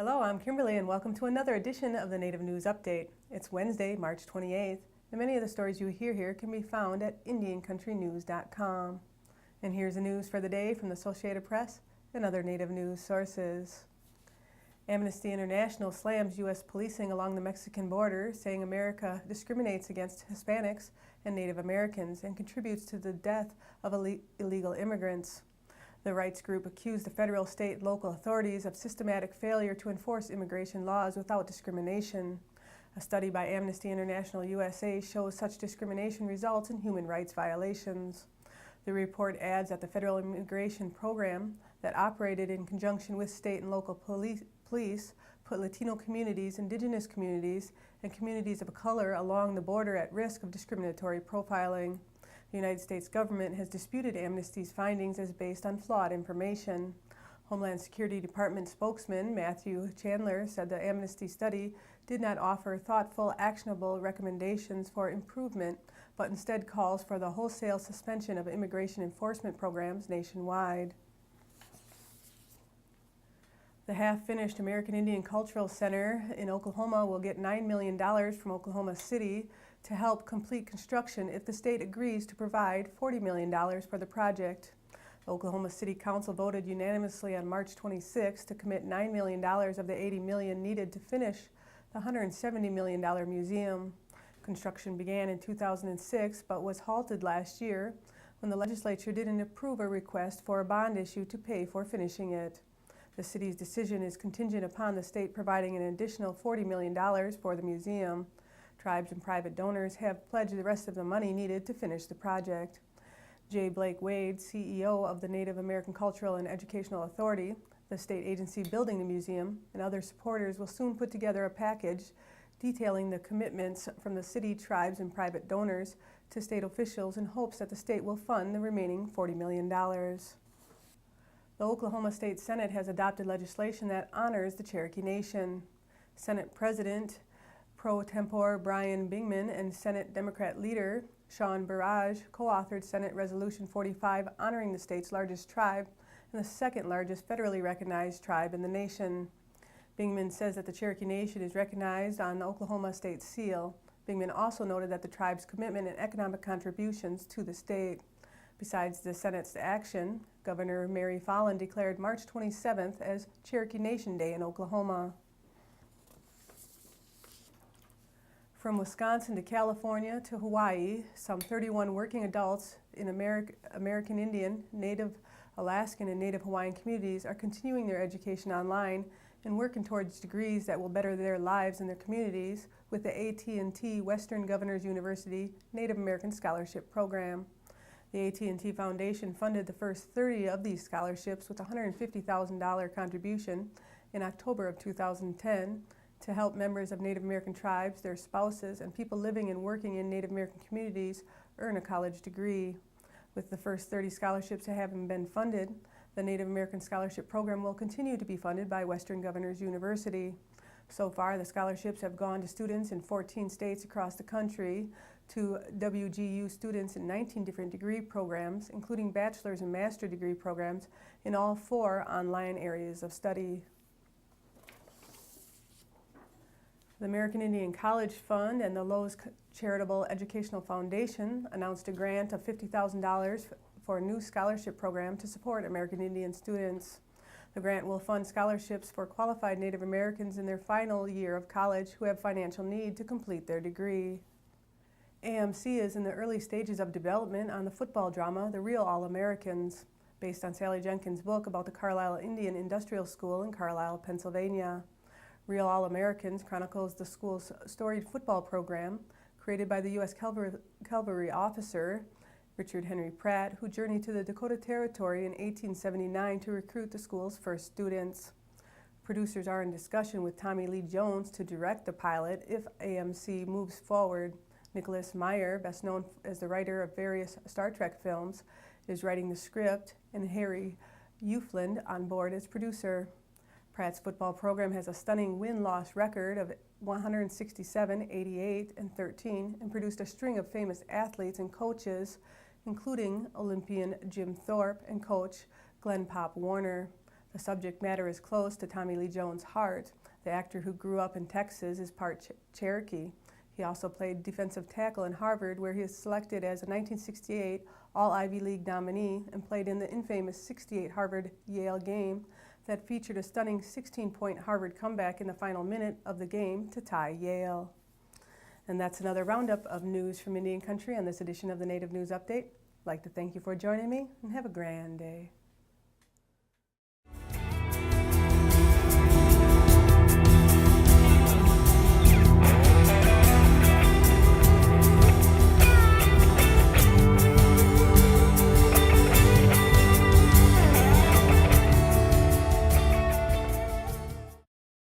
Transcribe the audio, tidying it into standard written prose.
Hello, I'm Kimberly and welcome to another edition of the Native News Update. It's Wednesday, March 28th, and many of the stories you hear here can be found at IndianCountryNews.com. And here's the news for the day from the Associated Press and other Native news sources. Amnesty International slams U.S. policing along the Mexican border, saying America discriminates against Hispanics and Native Americans and contributes to the death of illegal immigrants. The rights group accused the federal, state, and local authorities of systematic failure to enforce immigration laws without discrimination. A study by Amnesty International USA shows such discrimination results in human rights violations. The report adds that the federal immigration program that operated in conjunction with state and local police put Latino communities, indigenous communities, and communities of color along the border at risk of discriminatory profiling. The United States government has disputed Amnesty's findings as based on flawed information. Homeland Security Department spokesman Matthew Chandler said the Amnesty study did not offer thoughtful, actionable recommendations for improvement, but instead calls for the wholesale suspension of immigration enforcement programs nationwide. The half-finished American Indian Cultural Center in Oklahoma will get $9 million from Oklahoma City to help complete construction if the state agrees to provide $40 million for the project. The Oklahoma City Council voted unanimously on March 26 to commit $9 million of the $80 million needed to finish the $170 million museum. Construction began in 2006 but was halted last year when the legislature didn't approve a request for a bond issue to pay for finishing it. The city's decision is contingent upon the state providing an additional $40 million for the museum. Tribes and private donors have pledged the rest of the money needed to finish the project. J. Blake Wade, CEO of the Native American Cultural and Educational Authority, the state agency building the museum, and other supporters will soon put together a package detailing the commitments from the city, tribes, and private donors to state officials in hopes that the state will fund the remaining $40 million. The Oklahoma State Senate has adopted legislation that honors the Cherokee Nation. Senate President pro tempore Brian Bingman and Senate Democrat leader Sean Burrage co-authored Senate Resolution 45 honoring the state's largest tribe and the second largest federally recognized tribe in the nation. Bingman says that the Cherokee Nation is recognized on the Oklahoma State Seal. Bingman also noted that the tribe's commitment and economic contributions to the state. Besides the Senate's action, Governor Mary Fallin declared March 27th as Cherokee Nation Day in Oklahoma. From Wisconsin to California to Hawaii, some 31 working adults in American Indian, Native Alaskan, and Native Hawaiian communities are continuing their education online and working towards degrees that will better their lives and their communities with the AT&T Western Governors University Native American Scholarship Program. The AT&T Foundation funded the first 30 of these scholarships with a $150,000 contribution in October of 2010 to help members of Native American tribes, their spouses, and people living and working in Native American communities earn a college degree. With the first 30 scholarships having been funded, the Native American Scholarship Program will continue to be funded by Western Governors University. So far, the scholarships have gone to students in 14 states across the country, to WGU students in 19 different degree programs, including bachelor's and master's degree programs in all 4 online areas of study. The American Indian College Fund and the Lowe's Charitable Educational Foundation announced a grant of $50,000 for a new scholarship program to support American Indian students. The grant will fund scholarships for qualified Native Americans in their final year of college who have financial need to complete their degree. AMC is in the early stages of development on the football drama The Real All-Americans, based on Sally Jenkins' book about the Carlisle Indian Industrial School in Carlisle, Pennsylvania. Real All-Americans chronicles the school's storied football program, created by the U.S. Cavalry officer Richard Henry Pratt, who journeyed to the Dakota Territory in 1879 to recruit the school's first students. Producers are in discussion with Tommy Lee Jones to direct the pilot if AMC moves forward. Nicholas Meyer, best known as the writer of various Star Trek films, is writing the script, and Harry Ufland on board as producer. Pratt's football program has a stunning win-loss record of 167, 88, and 13, and produced a string of famous athletes and coaches, including Olympian Jim Thorpe and coach Glenn Pop Warner. The subject matter is close to Tommy Lee Jones' heart. The actor, who grew up in Texas, is part Cherokee. He also played defensive tackle in Harvard, where he was selected as a 1968 All-Ivy League nominee and played in the infamous '68 Harvard-Yale game that featured a stunning 16-point Harvard comeback in the final minute of the game to tie Yale. And that's another roundup of news from Indian Country on this edition of the Native News Update. I'd like to thank you for joining me, and have a grand day.